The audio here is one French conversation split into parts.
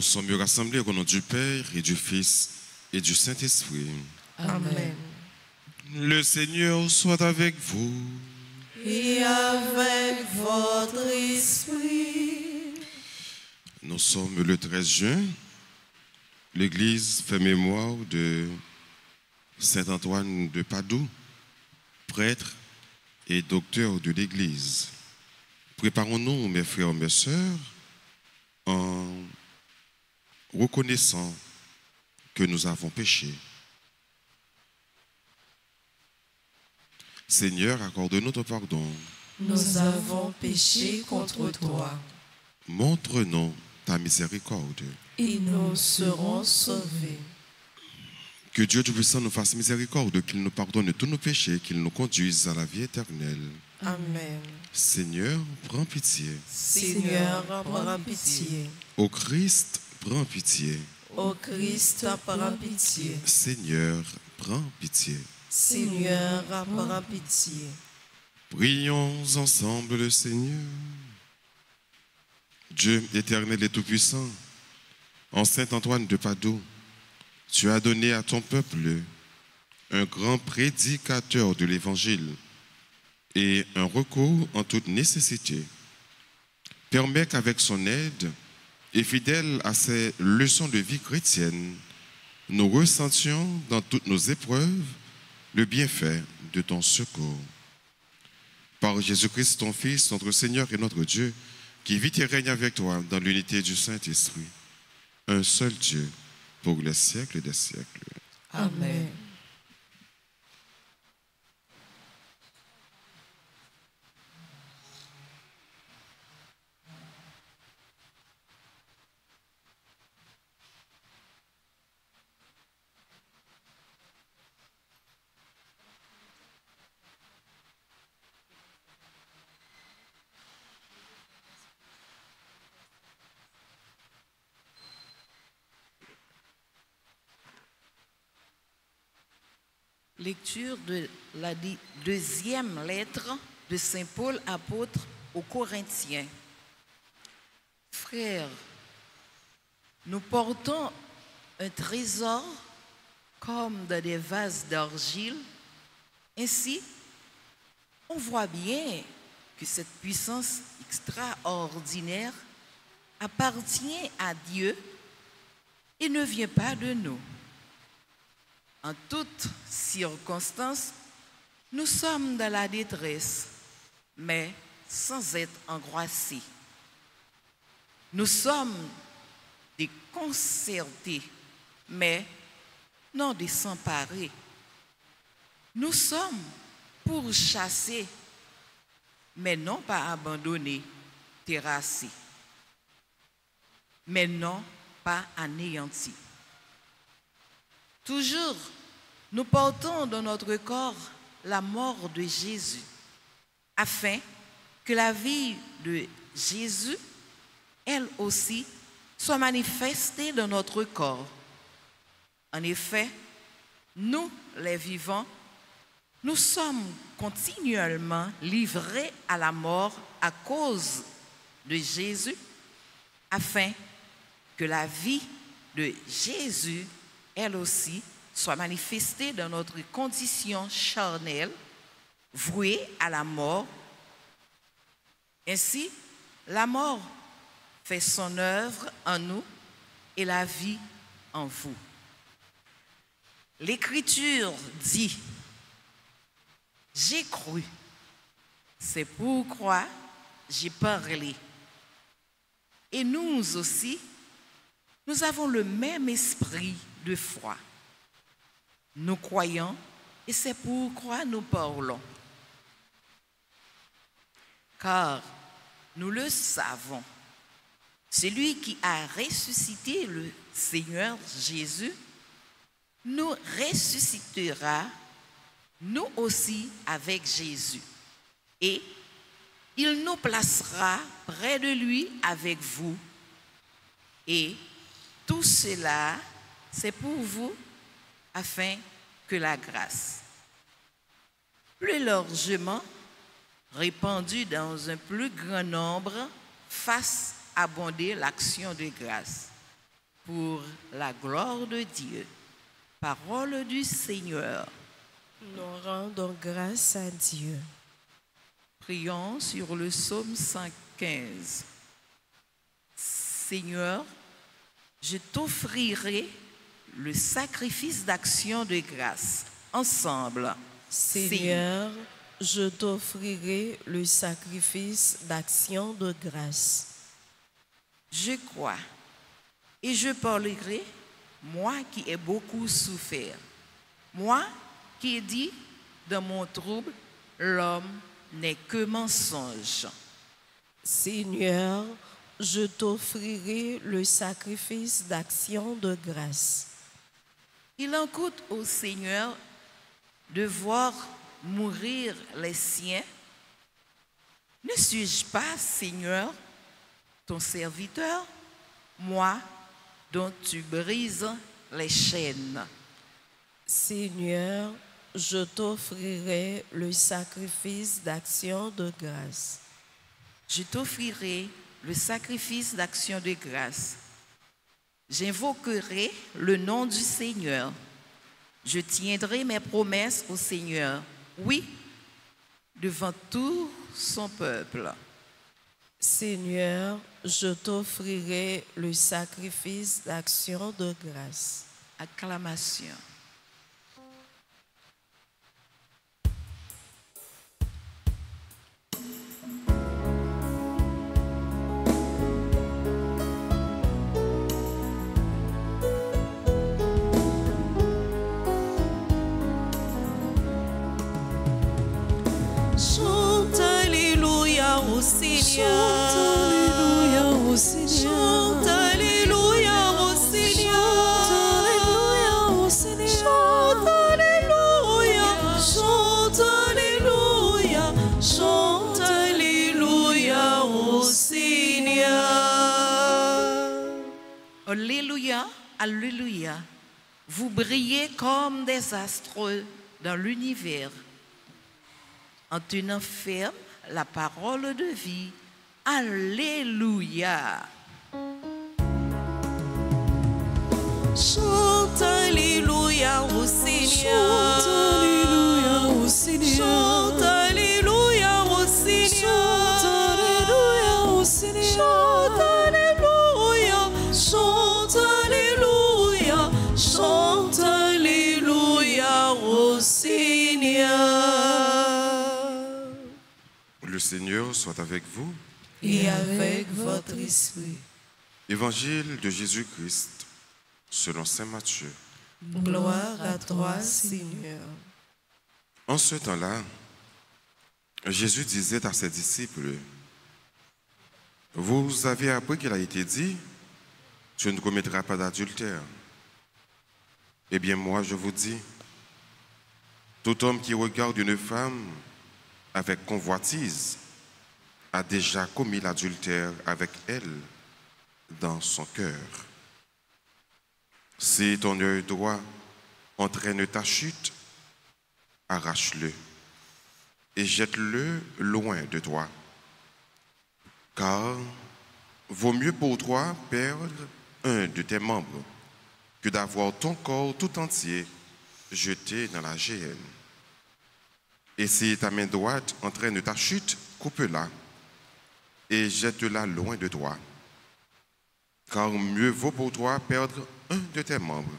sommes rassemblés au nom du Père et du Fils et du Saint-Esprit. Amen. Le Seigneur soit avec vous. Et avec votre esprit. Nous sommes le 13 juin. L'Église fait mémoire de Saint Antoine de Padoue, prêtre et docteur de l'Église. Préparons-nous, mes frères, mes sœurs, en reconnaissant que nous avons péché. Seigneur, accorde-nous ton pardon. Nous avons péché contre toi. Montre-nous ta miséricorde. Et nous serons sauvés. Que Dieu Tout-Puissant nous fasse miséricorde, qu'il nous pardonne tous nos péchés, qu'il nous conduise à la vie éternelle. Amen. Seigneur, prends pitié. Seigneur, prends pitié. Ô Christ, prends pitié. Ô Christ, prends pitié. Seigneur, prends pitié. Seigneur, prends pitié. Prions ensemble le Seigneur. Dieu éternel et tout-puissant, en Saint Antoine de Padoue, tu as donné à ton peuple un grand prédicateur de l'Évangile et un recours en toute nécessité. Permets qu'avec son aide et fidèle à ses leçons de vie chrétienne, nous ressentions dans toutes nos épreuves le bienfait de ton secours. Par Jésus-Christ, ton Fils, notre Seigneur et notre Dieu, qui vit et règne avec toi dans l'unité du Saint-Esprit, un seul Dieu, pour les siècles des siècles. Amen. Lecture de la deuxième lettre de Saint Paul, apôtre aux Corinthiens. Frères, nous portons un trésor comme dans des vases d'argile. Ainsi, on voit bien que cette puissance extraordinaire appartient à Dieu et ne vient pas de nous. En toutes circonstances, nous sommes dans la détresse, mais sans être angoissés. Nous sommes déconcertés, mais non désemparés. Nous sommes pourchassés, mais non pas abandonnés, terrassés, mais non pas anéantis. Toujours, nous portons dans notre corps la mort de Jésus, afin que la vie de Jésus, elle aussi, soit manifestée dans notre corps. En effet, nous, les vivants, nous sommes continuellement livrés à la mort à cause de Jésus, afin que la vie de Jésus, elle aussi, soit manifestée dans notre condition charnelle, vouée à la mort. Ainsi, la mort fait son œuvre en nous et la vie en vous. L'Écriture dit, « J'ai cru, c'est pourquoi j'ai parlé. » Et nous aussi, nous avons le même esprit de foi. Nous croyons et c'est pourquoi nous parlons. Car nous le savons, celui qui a ressuscité le Seigneur Jésus nous ressuscitera, nous aussi, avec Jésus. Et il nous placera près de lui avec vous. Et tout cela, c'est pour vous, afin que la grâce, plus largement répandue dans un plus grand nombre, fasse abonder l'action de grâce. pour la gloire de Dieu. Parole du Seigneur. Nous rendons grâce à Dieu. Prions sur le psaume 115. Seigneur, je t'offrirai le sacrifice d'action de grâce. Ensemble. Seigneur, je t'offrirai le sacrifice d'action de grâce. Je crois et je parlerai, moi qui ai beaucoup souffert. Moi qui ai dit dans mon trouble, l'homme n'est que mensonge. Seigneur, je t'offrirai le sacrifice d'action de grâce. Il en coûte au Seigneur de voir mourir les siens. Ne suis-je pas, Seigneur, ton serviteur, moi dont tu brises les chaînes? Seigneur, je t'offrirai le sacrifice d'action de grâce. Je t'offrirai le sacrifice d'action de grâce. J'invoquerai le nom du Seigneur. Je tiendrai mes promesses au Seigneur, oui, devant tout son peuple. Seigneur, je t'offrirai le sacrifice d'action de grâce. Acclamation. Chante Alléluia au Seigneur. Chante Alléluia au Seigneur. Chante Alléluia. Chante Alléluia. Chante Alléluia au Seigneur. Alléluia, alléluia. Vous brillez comme des astres dans l'univers, en tenant ferme la parole de vie. Alléluia. Chante Alléluia au Seigneur. Chante Alléluia au Seigneur. Chante Alléluia au Seigneur. Chante Alléluia au Seigneur. Chante Alléluia. Chante Alléluia. Chante Alléluia au Seigneur. Le Seigneur soit avec vous. Et avec votre esprit. Évangile de Jésus-Christ selon saint Matthieu. Gloire à toi, Seigneur. En ce temps-là, Jésus disait à ses disciples, « Vous avez appris qu'il a été dit, tu ne commettras pas d'adultère. Eh bien moi je vous dis, tout homme qui regarde une femme avec convoitise a déjà commis l'adultère avec elle dans son cœur. Si ton œil droit entraîne ta chute, arrache-le et jette-le loin de toi. Car vaut mieux pour toi perdre un de tes membres que d'avoir ton corps tout entier jeté dans la géhenne. Et si ta main droite entraîne ta chute, coupe-la et jette-la loin de toi. Car mieux vaut pour toi perdre un de tes membres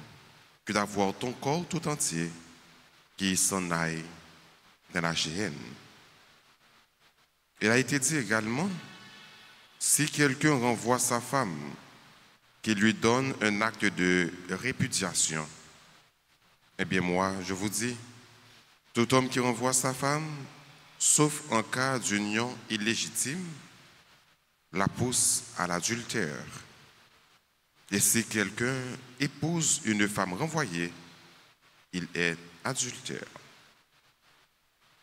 que d'avoir ton corps tout entier qui s'en aille dans la géhenne. Il a été dit également, si quelqu'un renvoie sa femme, qu'il lui donne un acte de répudiation, eh bien moi, je vous dis, tout homme qui renvoie sa femme, sauf en cas d'union illégitime, la pousse à l'adultère. Et si quelqu'un épouse une femme renvoyée, il est adultère.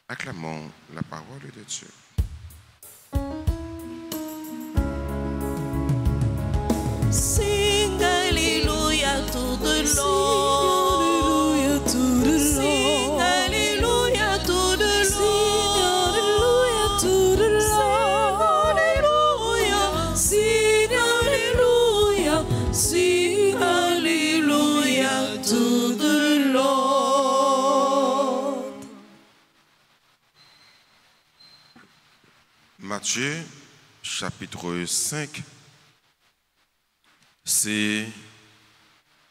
Acclamons la parole de Dieu. Sing Alléluia tout de long. Alléluia tout de long. Sing Alléluia tout de long. Alléluia tout de long. Alléluia. Sing Alléluia. Sing Matthieu, chapitre 5, c'est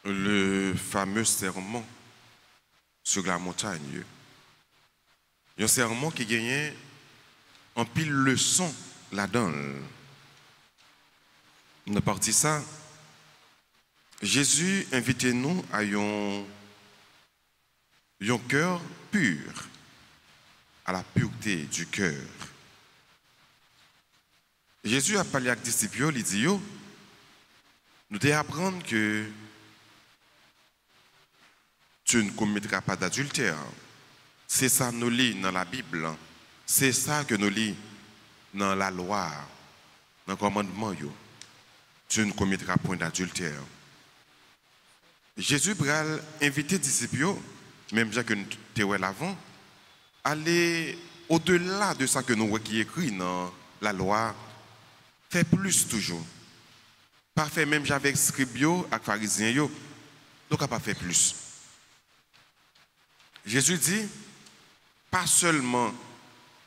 le fameux sermon sur la montagne. Un sermon qui gagne en pile leçon là-dedans. On a parti ça. Jésus invite nous à un cœur pur, à la pureté du cœur. Jésus a parlé avec les disciples, il dit, nous devons apprendre que tu ne commettras pas d'adultère. C'est ça que nous lisons dans la Bible. C'est ça que nous lisons dans la loi, dans le commandement. Tu ne commettras point d'adultère. Jésus a invité les disciples, même que nous étions l'avant, à aller au-delà de ça que nous voyons qui est écrit dans la loi. Fait plus toujours. Pas fait même avec scribes et pharisiens, donc pas fait plus. Jésus dit, pas seulement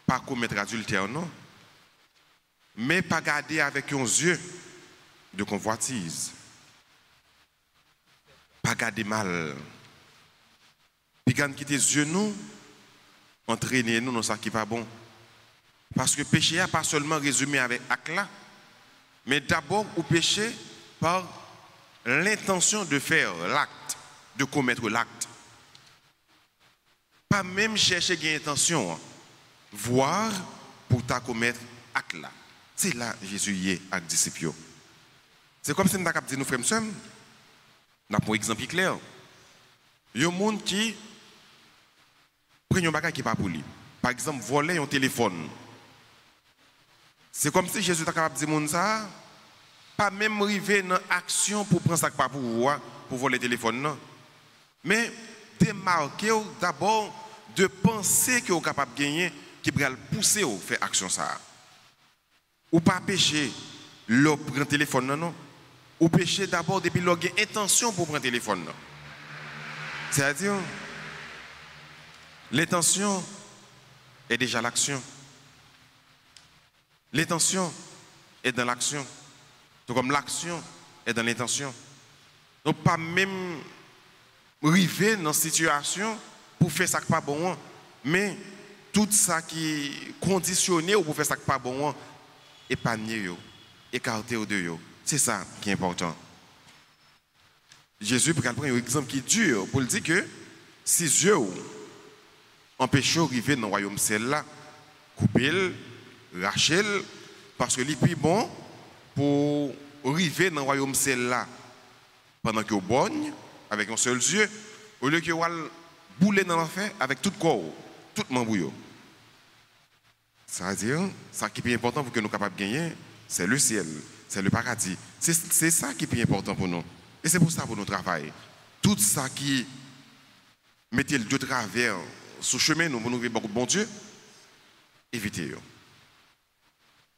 pas commettre adultère, non, mais pas garder avec un yeux de convoitise. Pas garder mal. Puis quand quitter les yeux nous, entraîner nous dans ça qui n'est pas bon. Parce que le péché n'est pas seulement résumé avec acte là, mais d'abord au péché par l'intention de faire l'acte, de commettre l'acte. Pas même chercher une intention, voir pour ta commettre acte là. C'est là Jésus y est avec les disciples. C'est comme si nous avons dit nous frères et sœurs, nous avons un exemple clair. Il y a des gens qui prennent un bagage qui n'est pas pour lui. Par exemple, voler un téléphone. C'est comme si Jésus était capable de dire ça, pas même arriver dans l'action pour prendre ça pas pour voler le téléphone. Non. Mais démarquer d'abord de penser que vous êtes capable de gagner, qui va le pousser à faire action ça. Ou pas pécher, l'on prend le téléphone, non. Ou pécher d'abord depuis l'on a intention pour prendre le téléphone. C'est-à-dire, l'intention est déjà l'action. L'intention est dans l'action. Tout comme l'action est dans l'intention. Donc, pas même arriver dans une situation pour faire ça qui n'est pas bon, mais tout ça qui est conditionné pour faire ça qui n'est pas bon, épargner, écarter de eux. C'est ça qui est important. Jésus prend un exemple qui est dur pour dire que si Dieu empêche d'arriver dans le royaume celle-là, couper, racher, parce que c'est plus bon pour arriver dans le royaume celle-là pendant que vous bonne avec un seul yeux, au lieu que vous bouler dans l'enfer avec tout le corps, tout le membre. Ça veut dire, ça qui est important pour que nous soyons capables de gagner, c'est le ciel, c'est le paradis. C'est ça qui est important pour nous. Et c'est pour ça pour nous travailler. Tout ça qui mettait le de travers sur le chemin nous, pour nous vivre beaucoup de bon Dieu, évitez-le.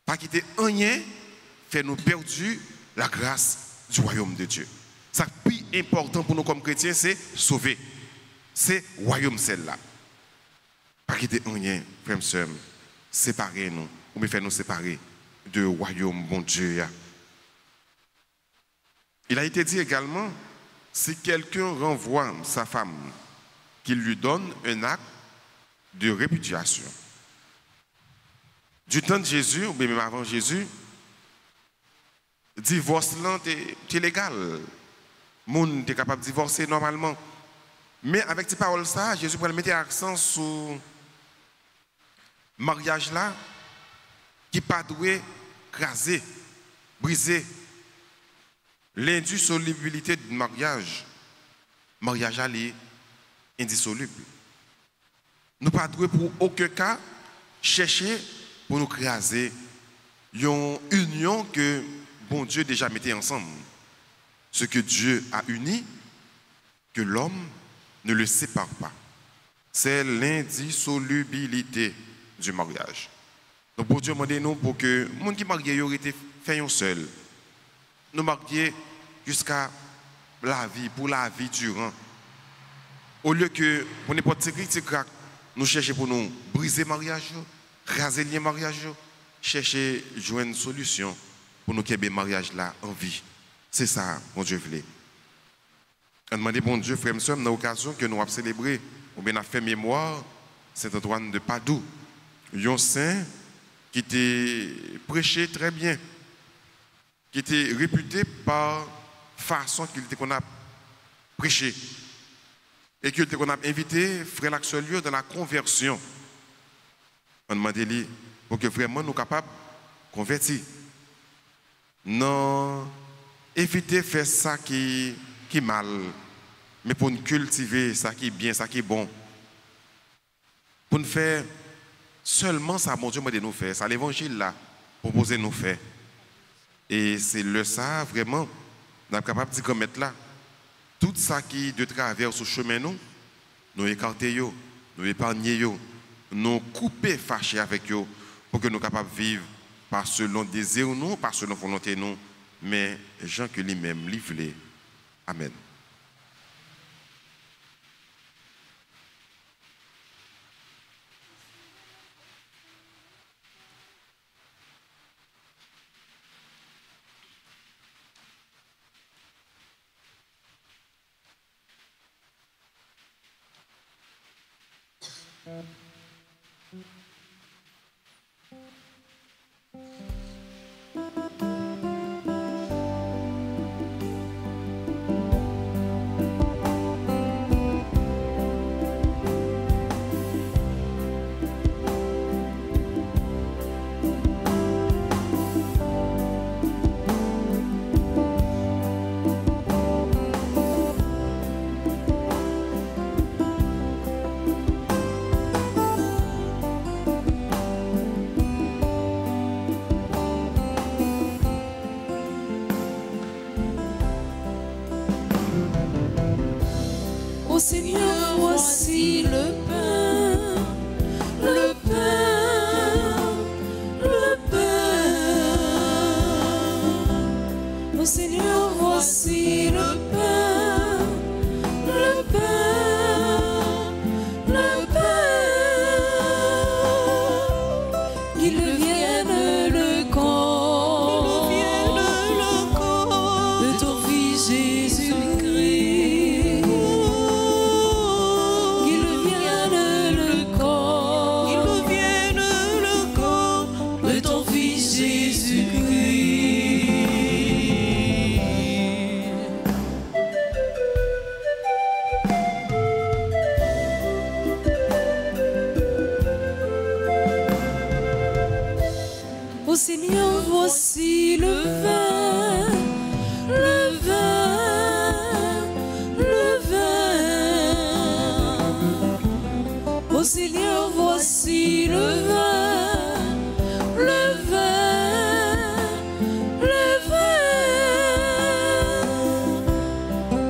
Pas quitter rien, fait nous perdre la grâce du royaume de Dieu. Ce qui est plus important pour nous comme chrétiens, c'est sauver. C'est le royaume celle-là. Pas quitter rien, frère et sœur, séparer nous, ou bien faire nous séparer du royaume bon Dieu. Il a été dit également, si quelqu'un renvoie sa femme, qu'il lui donne un acte de répudiation. Du temps de Jésus, ou bien même avant Jésus, divorce là, c'est légal. Le monde est capable de divorcer normalement. Mais avec ces paroles ça, Jésus pourrait mettre l'accent sur mariage là, qui pas doit craser, briser l'indissolubilité du mariage. Mariage est indissoluble. Nous ne devons pas pour aucun cas chercher pour nous craser une union que bon Dieu déjà mettait ensemble. Ce que Dieu a uni, que l'homme ne le sépare pas. C'est l'indissolubilité du mariage. Donc, pour Dieu, demandez-nous pour que les gens qui sont mariés aient été faits seul. Nous marier jusqu'à la vie, pour la vie durant. Au lieu que, pour n'importe qui critique, nous cherchons pour nous briser le mariage, raser le mariage, chercher joindre une solution pour nous qu'il y ait mariage là en vie. C'est ça, mon Dieu voulait. On demande, bon Dieu, frère et sœurs, dans l'occasion que nous avons célébré, ou bien a fait mémoire, Saint-Antoine de Padoue, un saint qui était prêché très bien, qui était réputé par façon qu'il était qu'on a prêché et qu'il était qu'on a invité frère Laxolieu dans la conversion. On demandait pour que vraiment nous capables de convertir. Non, éviter de faire ça qui est mal, mais pour nous cultiver ça qui est bien, ça qui est bon. Pour nous faire seulement ça, mon Dieu m'a dit nous faire. Ça, l'évangile là, proposer nous faire. Et c'est le ça, vraiment, nous sommes capables de commettre là. Tout ça qui de travers ce chemin, nous écarter, nous épargner, nous couper, fâcher avec eux, pour que nous soyons capables de vivre par selon désir nous, par selon volonté nous, mais Jean que lui-même, lui voulait. Amen. Ô Seigneur, voici le pain, le pain, le pain. Ô Seigneur, voici le pain, le pain, le pain. Qu'il devienne le corps, de ton Fils Jésus-Christ. Ô Seigneur, voici le vin, le vin, le vin. Ô Seigneur, voici le vin, le vin, le vin.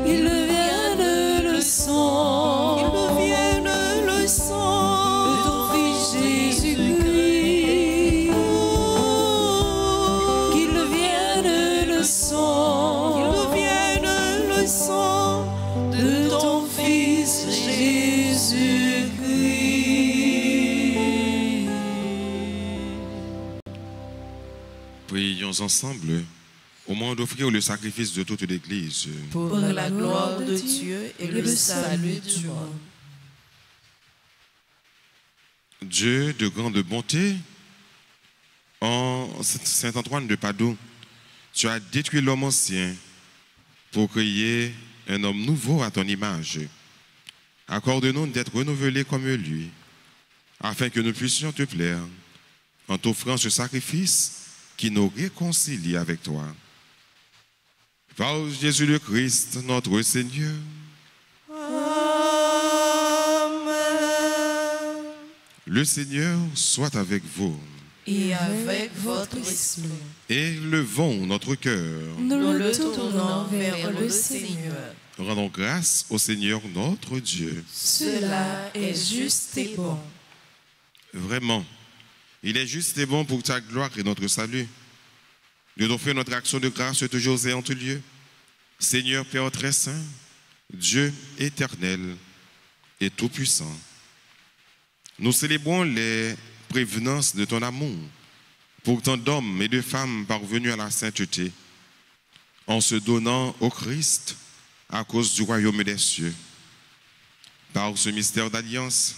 Il devienne le sang, il devienne le sang de ton Fils Jésus-Christ. De ton Fils Jésus-Christ. Prions ensemble au moment d'offrir le sacrifice de toute l'Église. Pour la gloire de Dieu et le salut du monde. Dieu de grande bonté, en Saint-Antoine de Padoue, tu as détruit l'homme ancien pour créer un homme nouveau à ton image. Accorde-nous d'être renouvelés comme lui, afin que nous puissions te plaire en t'offrant ce sacrifice qui nous réconcilie avec toi. Par Jésus le Christ, notre Seigneur. Amen. Le Seigneur soit avec vous. Et avec votre esprit, Élevons notre cœur. nous le tournons vers le Seigneur. Rendons grâce au Seigneur notre Dieu. Cela est juste et bon. Vraiment, il est juste et bon pour ta gloire et notre salut de t'offrir notre action de grâce toujours et en tout lieu. Seigneur Père très saint, Dieu éternel et tout-puissant, nous célébrons les prévenances de ton amour pour tant d'hommes et de femmes parvenus à la sainteté, en se donnant au Christ à cause du royaume des cieux. Par ce mystère d'alliance,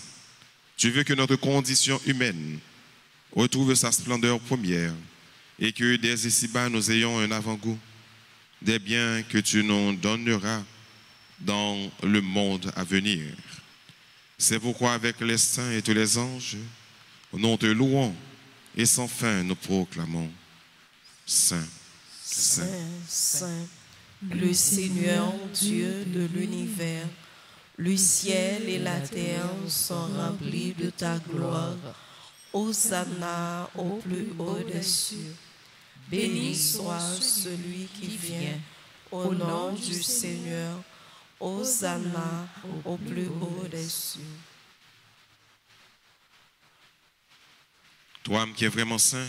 tu veux que notre condition humaine retrouve sa splendeur première et que dès ici-bas nous ayons un avant-goût des biens que tu nous donneras dans le monde à venir. C'est pourquoi avec les saints et tous les anges, nous te louons et sans fin nous proclamons Saint, Saint, Saint, le Seigneur Dieu de l'univers. Le ciel et la terre sont remplis de ta gloire. Hosanna au plus haut des cieux. Béni soit celui qui vient au nom du Seigneur. Hosanna au plus haut des cieux. Toi qui es vraiment saint,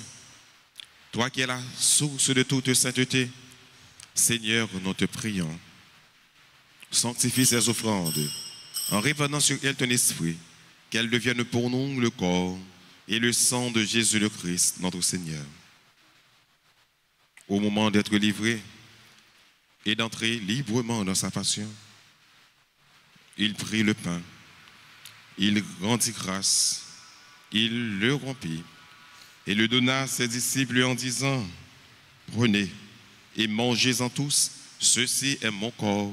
toi qui es la source de toute sainteté, Seigneur, nous te prions. Sanctifie ces offrandes en répandant sur elles ton esprit, qu'elles deviennent pour nous le corps et le sang de Jésus le Christ, notre Seigneur. Au moment d'être livré et d'entrer librement dans sa passion, il prit le pain, il rendit grâce, il le rompit et le donna à ses disciples en disant, prenez et mangez-en tous, ceci est mon corps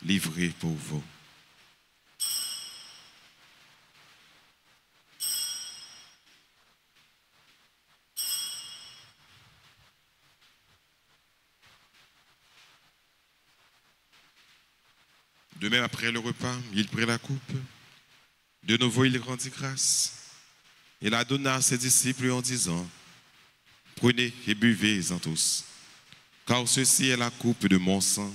livré pour vous. De même, après le repas, il prit la coupe. De nouveau, il rendit grâce. Il la donna à ses disciples en disant, prenez et buvez-en tous, car ceci est la coupe de mon sang,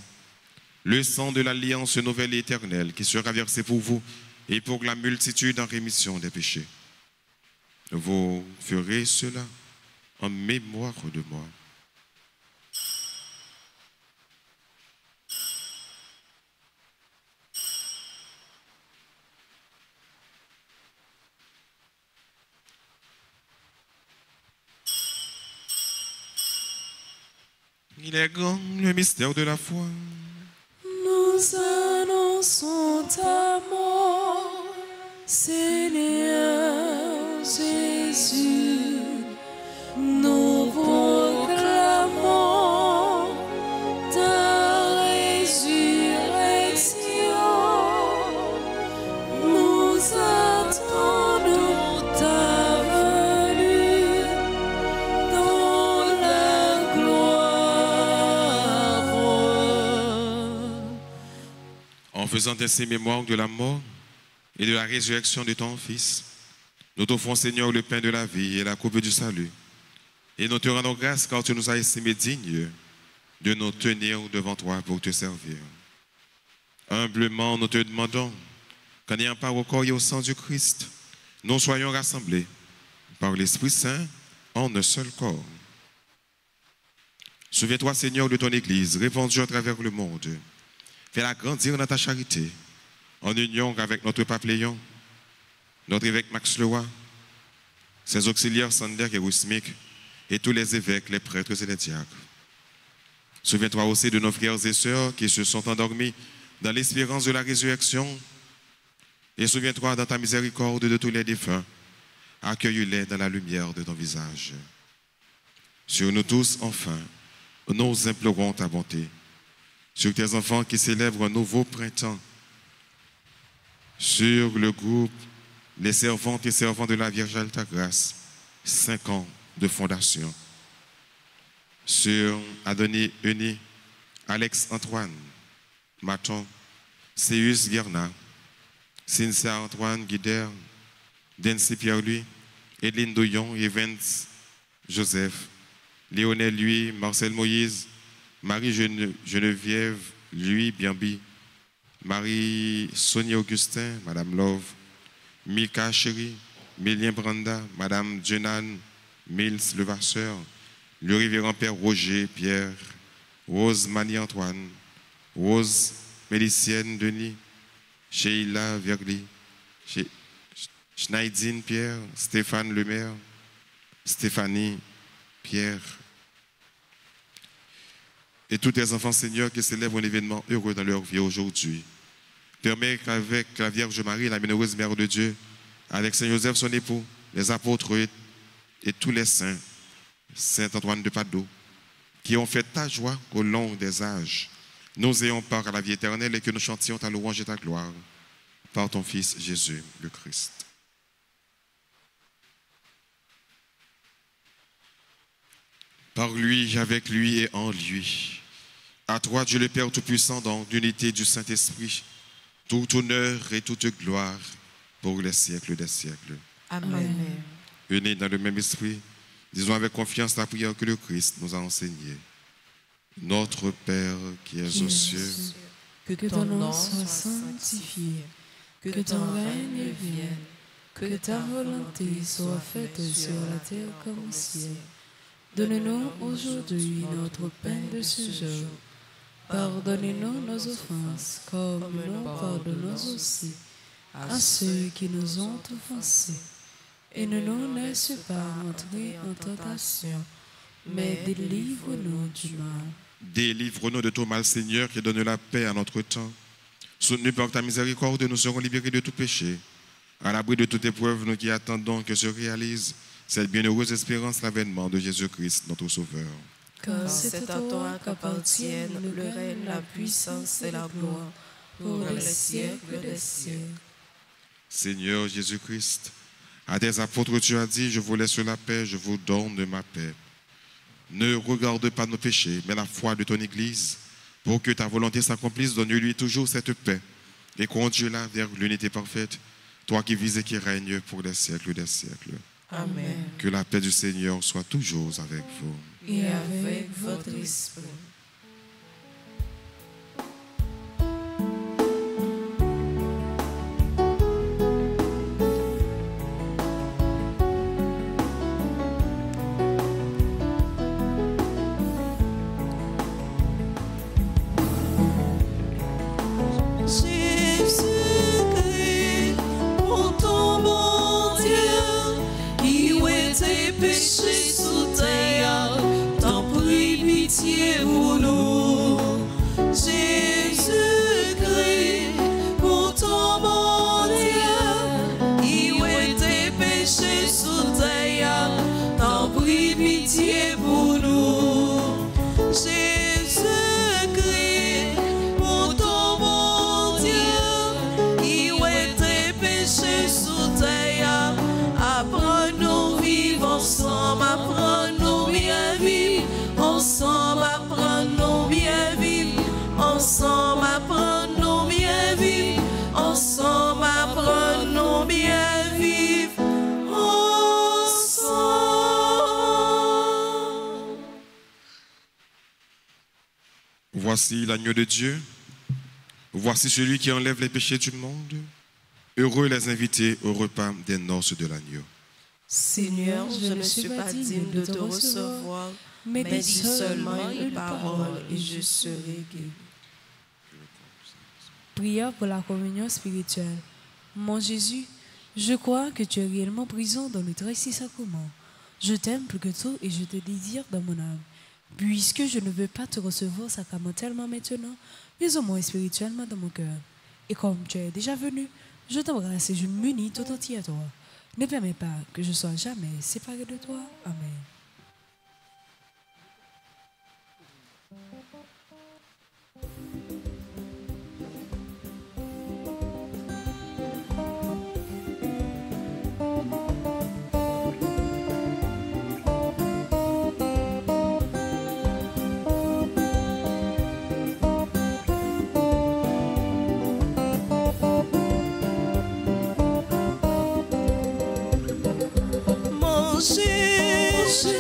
le sang de l'alliance nouvelle et éternelle qui sera versé pour vous et pour la multitude en rémission des péchés. Vous ferez cela en mémoire de moi. Il est grand le mystère de la foi. Nous annonçons ta mort, Seigneur Jésus. Nous proclamons ta résurrection. Nous attendons ta venue dans la gloire. En faisant ainsi mémoire de la mort et de la résurrection de ton Fils, nous t'offrons, Seigneur, le pain de la vie et la coupe du salut. Et nous te rendons grâce car tu nous as estimés dignes de nous tenir devant toi pour te servir. Humblement, nous te demandons qu'en ayant part au corps et au sang du Christ, nous soyons rassemblés par l'Esprit Saint en un seul corps. Souviens-toi, Seigneur, de ton Église répandue à travers le monde. Fais-la grandir dans ta charité, en union avec notre pape Léon, notre évêque Max Leroy, ses auxiliaires Sander et Rousmic, et tous les évêques, les prêtres et les diacres. Souviens-toi aussi de nos frères et sœurs qui se sont endormis dans l'espérance de la résurrection. Et souviens-toi dans ta miséricorde de tous les défunts. Accueille-les dans la lumière de ton visage. Sur nous tous, enfin, nous implorons ta bonté. Sur tes enfants qui célèbrent un nouveau printemps. Sur le groupe, les servantes et servants de la Vierge Alta Grâce, 5 ans de fondation. Sur Adonis Euni, Alex Antoine, Maton, Céus Guerna, Cynthia Antoine Guider, Dency Pierre-Louis, Edline Douillon, Evans Joseph, Léonel Louis, Marcel Moïse, Marie Geneviève Louis Biambi, Marie Sonia Augustin, Madame Love, Mika Chéri, Mélien Branda, Madame Jenan Mills Levasseur, le révérend Père Roger Pierre, Rose Marie-Antoine, Rose Mélicienne Denis, Sheila Vergli, Schneidine Pierre, Stéphane Lemaire, Stéphanie Pierre et tous tes enfants, Seigneur, qui célèbrent un événement heureux dans leur vie aujourd'hui. Permets qu'avec la Vierge Marie, la bienheureuse Mère de Dieu, avec Saint Joseph, son époux, les apôtres et tous les saints, Saint Antoine de Padoue, qui ont fait ta joie au long des âges, nous ayons part à la vie éternelle et que nous chantions ta louange et ta gloire par ton Fils Jésus le Christ. Par lui, avec lui et en lui. À toi, Dieu le Père Tout-Puissant, dans l'unité du Saint-Esprit, tout honneur et toute gloire pour les siècles des siècles. Amen. Unis dans le même esprit, disons avec confiance la prière que le Christ nous a enseignée. Notre Père qui es aux cieux, que ton nom soit sanctifié, que ton règne vienne, que ta volonté soit faite sur la terre comme au ciel. Donne-nous aujourd'hui notre pain de ce jour. Pardonnez-nous nos offenses, comme nous pardonnons aussi à ceux qui nous ont offensés. Et ne nous laisse pas entrer en tentation, mais délivre-nous du mal. délivre-nous de tout mal, Seigneur, qui donne la paix à notre temps. Soutenus par ta miséricorde, nous serons libérés de tout péché. À l'abri de toute épreuve, nous qui attendons que se réalise cette bienheureuse espérance, l'avènement de Jésus-Christ, notre Sauveur. Car c'est à toi qu'appartiennent le règne, la puissance et la gloire pour les siècles des siècles. Seigneur Jésus-Christ, à tes apôtres tu as dit, je vous laisse la paix, je vous donne ma paix. Ne regarde pas nos péchés, mais la foi de ton Église. Pour que ta volonté s'accomplisse, donne-lui toujours cette paix et conduis-la vers l'unité parfaite, toi qui vis et qui règnes pour les siècles des siècles. Amen. Que la paix du Seigneur soit toujours avec vous. Et avec votre esprit. Jésus-Christ, pour ton bon Dieu, qui est tes péchés sous terre, t'en prie pitié pour nous. Jésus-Christ, pour ton bon Dieu, qui est tes péchés sous terre, t'en prie pitié pour nous. Jésus-Christ, pour ton bon Dieu, qui est tes péchés sous terre, apprends-nous vivre ensemble, apprends-nous bien vivre ensemble, apprends-nous bien vivre ensemble, apprends-nous bien vivre ensemble, apprends-nous bien vivre ensemble. Voici l'agneau de Dieu. Voici celui qui enlève les péchés du monde. Heureux les invités au repas des noces de l'agneau. Seigneur, je ne suis pas digne de te recevoir, mais dis seulement une parole et je serai guéri. Prière pour la communion spirituelle. Mon Jésus, je crois que tu es réellement présent dans le très saint sacrement. Je t'aime plus que tout et je te désire dans mon âme. Puisque je ne veux pas te recevoir sacramentellement maintenant, mais au moins spirituellement dans mon cœur. Et comme tu es déjà venu, je t'embrasse et je m'unis tout entier à toi. Ne permets pas que je sois jamais séparé de toi. Amen. Mon Jésus,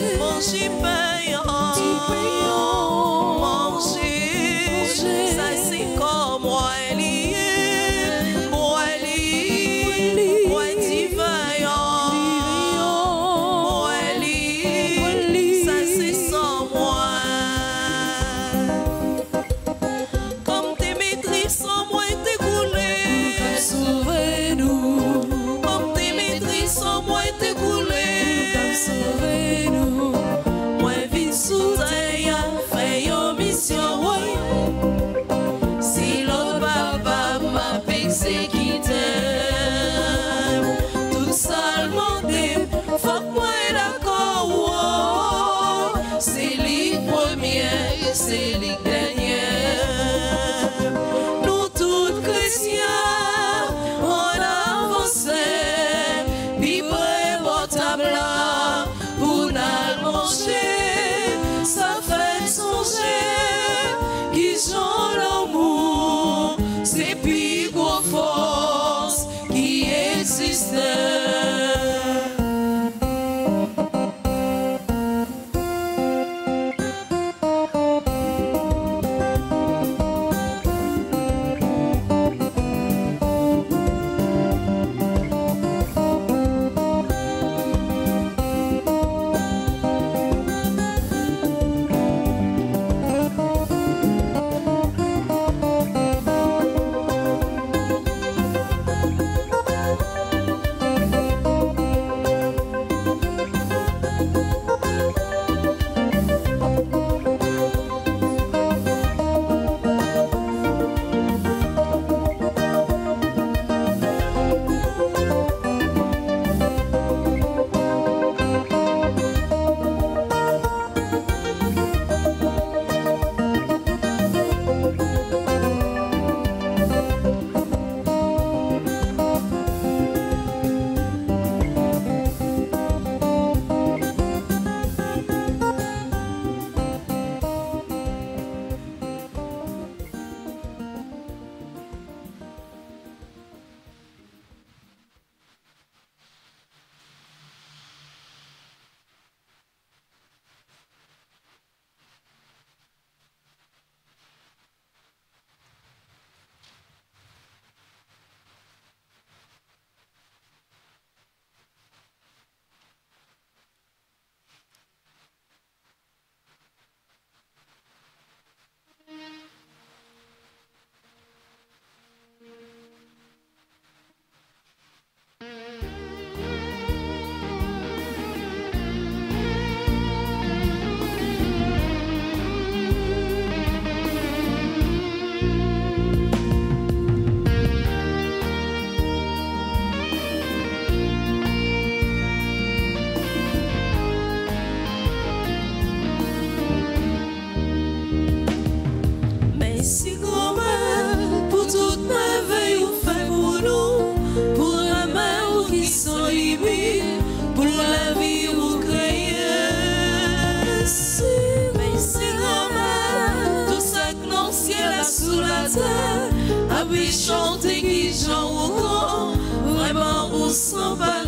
puis chanter qui j'en au grand, vraiment ou sans pareil.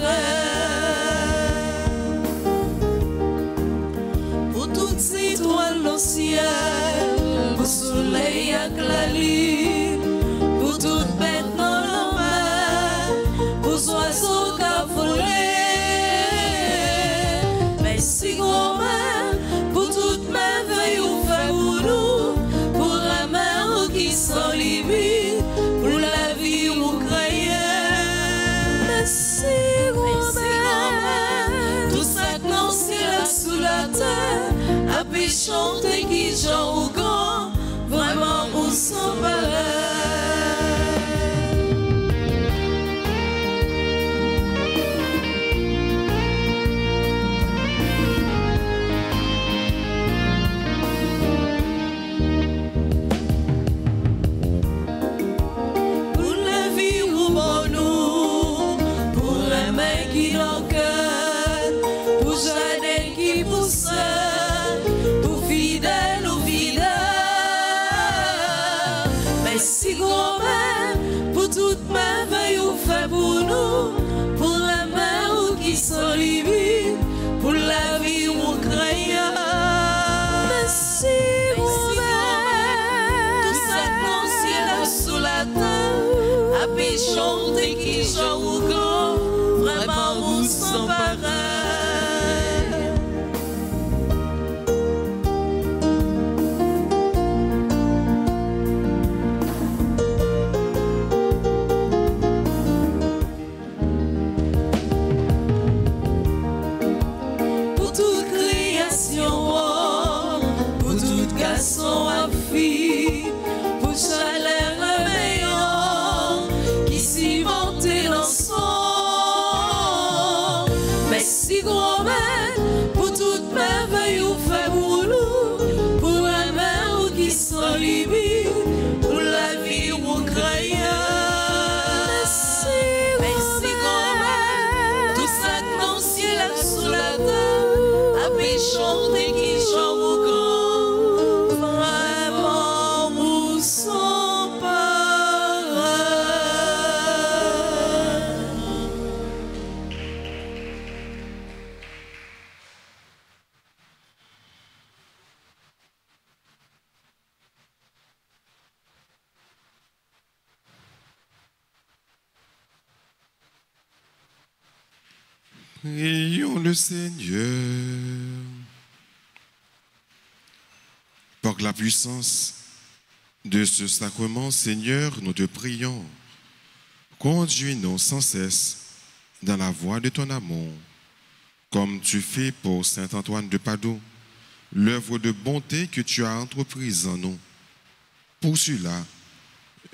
Pour toutes ces étoiles dans le ciel, pour le soleil avec la lune, pour toutes bêtes dans la mer, pour les oiseaux qui volent. Merci grand-mère pour toute merveille ou fait pour nous, pour la mer qui sans limite, pour la vie ou croyez. Merci grand-mère, tout ça que l'on ciel sous la terre, a pu chanter qui j'en au grand, vraiment ou sans pareil. Merci grand-mère pour toute merveille ou fait pour nous, pour la mer ou qui sans limite, pour la vie ou croyant. Merci grand-mère, tout ça qu'on ciel sous la terre, a pu chanter qui j'en ou grand, vraiment ou sans pareil. Pour chaleur réveillant qui cimentait l'ensemble. Merci grand-mère pour toute merveille ou fait pour nous, pour la mer ou qui sans limite, pour la vie ou croyant. Merci grand-mère, tout ça que dans le ciel sous la terre, a pu chanter qui chante au grand. Prions le Seigneur. Par la puissance de ce sacrement, Seigneur, nous te prions. Conduis-nous sans cesse dans la voie de ton amour, comme tu fais pour saint Antoine de Padoue, l'œuvre de bonté que tu as entreprise en nous. Pour cela,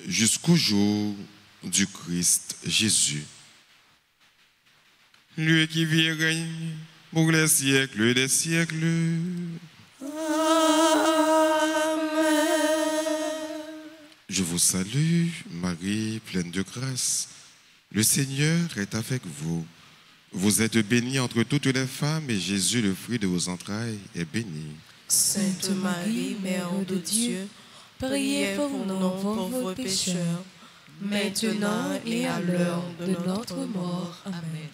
jusqu'au jour du Christ Jésus. Lui qui vit et règne pour les siècles des siècles. Je vous salue, Marie, pleine de grâce. Le Seigneur est avec vous. Vous êtes bénie entre toutes les femmes et Jésus, le fruit de vos entrailles, est béni. Sainte Marie, Mère de Dieu, priez pour nous pauvres pécheurs, maintenant et à l'heure de notre mort. Amen.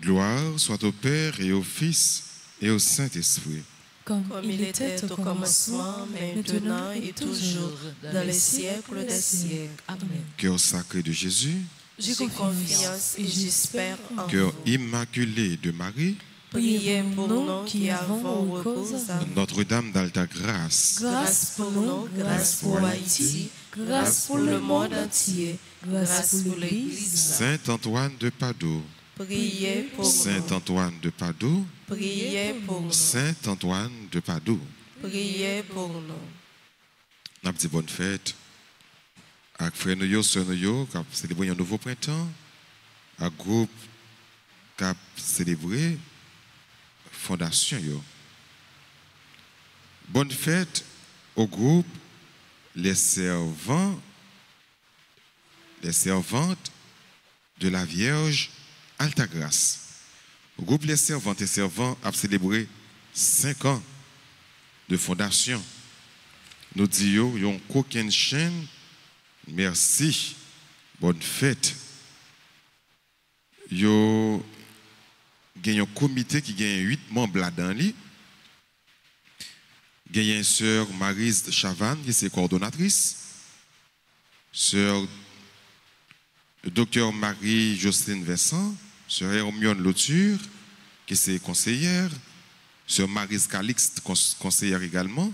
Gloire soit au Père et au Fils et au Saint-Esprit. Comme il était au commencement, maintenant et toujours, dans les siècles des siècles. Amen. Cœur sacré de Jésus, J'ai confiance et j'espère en cœur vous. immaculé de Marie, Priez pour nous qui avons recours à Notre-Dame d'Alta Grâce, grâce pour nous, grâce pour Haïti, grâce pour le monde entier, grâce pour l'Église. Saint Antoine de Padoue, Priez pour Saint nous. Antoine de Padoue, Priez pour nous. Saint Antoine de Padoue. Priez pour nous. Nous avons dit bonne fête avec frères nous, sœurs nous, qui ont célébré un nouveau printemps, un groupe qui a célébré fondation. Bonne fête au groupe les servantes de la Vierge Alta Grâce. Le groupe les servantes et servants a célébré 5 ans de fondation. Nous disons qu'il n'y a aucune chaîne Merci. Bonne fête. Yo gagne un comité qui gagne 8 membres là-dedans. Il y a une sœur Maryse Chavannes qui est coordonnatrice. Sœur docteur Marie-Jocelyne Vincent. Sœur Hermione Lauture qui est conseillère. Sœur Maryse Calixte, conseillère également.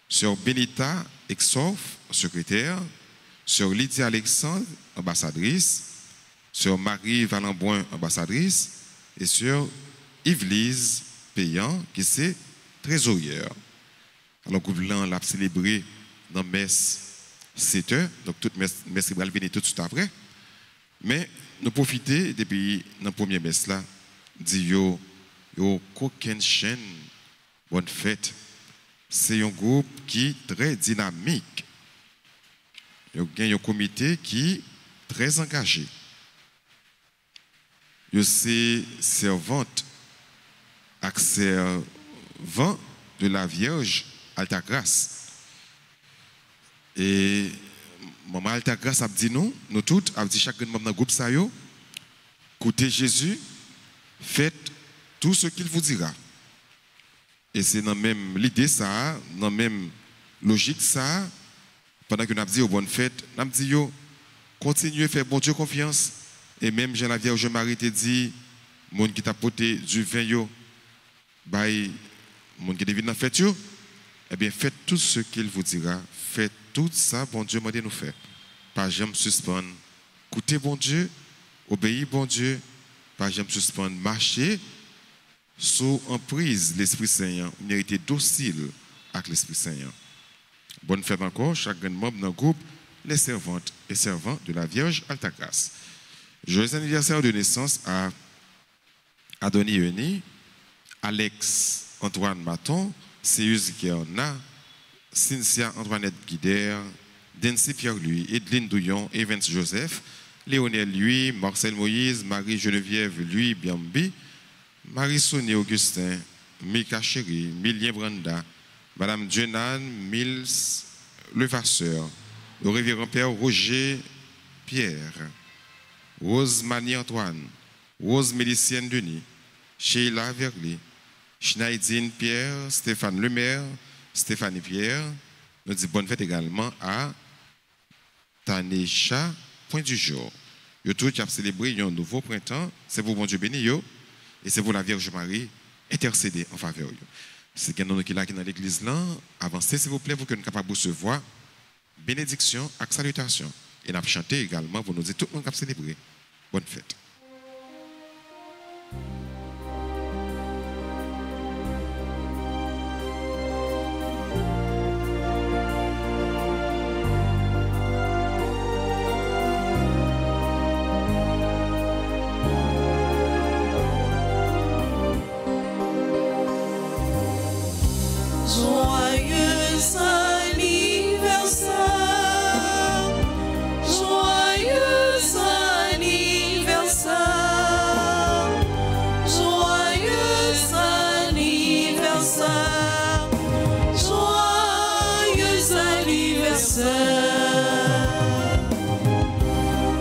Sœur Benita Exorf, secrétaire. Sœur Lydia Alexandre, ambassadrice. Sœur Marie Valenboin, ambassadrice. Et Sœur Yvelise Payan, qui est trésorière. Alors, le gouvernement l'a célébré dans la messe 7 heures. Donc, toute messe va venir tout de suite après. Mais nous profitons depuis la première messe là, dire yo aucune chaîne, bonne fête. C'est un groupe qui est très dynamique. Il y a un comité qui est très engagé. Il y a servante, servant de la Vierge Alta Grâce. Et Maman Alta Grâce a dit nous toutes, a dit chacun membre dans le groupe ça yo, écoutez Jésus, faites tout ce qu'il vous dira. Et c'est dans même l'idée ça, dans même logique ça, pendant que nous avons dit aux bonnes fêtes, nous avons dit yo, continuez à faire bon Dieu confiance. Et même Jean la Vierge Marie te dit, monde qui t'a porté du vin yo, bay, monde qui devine dans fête yo, eh bien faites tout ce qu'il vous dira, faites tout ça, bon Dieu m'a dit nous faire. Pas jamais suspendre, écoutez bon Dieu, obéir bon Dieu, pas jamais suspendre, marcher sous emprise l'Esprit Saint, mériter docile avec l'Esprit Saint. Bonne fête encore, chaque membre dans le groupe, les servantes et servants de la Vierge Alta Grâce. Joyeux anniversaire de naissance à Adonis Euni, Alex Antoine Maton, Céus Guerna, Cynthia Antoinette Guider, Dency Pierre-Louis, Edline Douillon, Evans Joseph, Léonel Louis, Marcel Moïse, Marie-Geneviève Louis Biambi, Marie-Sonia Augustin, Mika Chéri, Milien Branda, Madame Jenan Mills Levasseur, le révérend Père Roger Pierre, Rose Mani Antoine, Rose Mélicienne Denis, Sheila Verly, Schneidine Pierre, Stéphane Lemaire, Stéphanie Pierre. Nous disons bonne fête également à Tanesha Point du Jour. Yo tout qui a célébré un nouveau printemps, c'est pour bon Dieu béni yo, et c'est pour la Vierge Marie intercéder en faveur yo. C'est quelqu'un qui est là dans l'église là, avancez s'il vous plaît pour que nous soyons capables de recevoir bénédiction et salutation. Et nous avons chanté également pour nous dire tout le monde qui a célébré. Bonne fête. Joyeux anniversaire, joyeux anniversaire, joyeux anniversaire, joyeux anniversaire.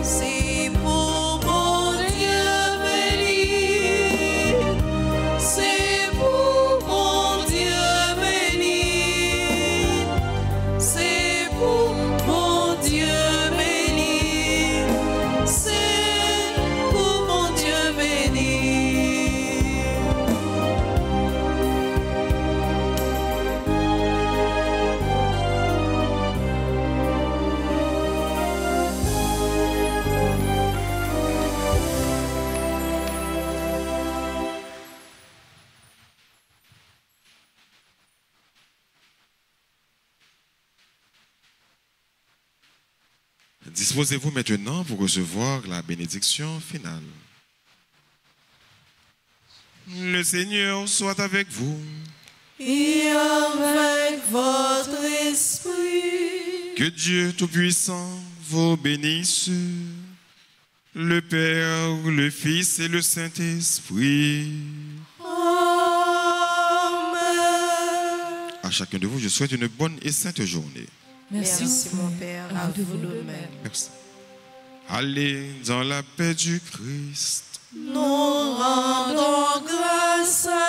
C'est pour mon Dieu béni, c'est pour mon Dieu. C'est pour mon Dieu béni, c'est pour mon Dieu béni. Disposez-vous maintenant pour recevoir la bénédiction finale. Le Seigneur soit avec vous. Et avec votre esprit, Que Dieu Tout-Puissant vous bénisse, le Père, le Fils et le Saint-Esprit. Amen. À chacun de vous, je souhaite une bonne et sainte journée. Merci, mon Père, à vous de même. Merci. Allez dans la paix du Christ. Nous rendons grâce à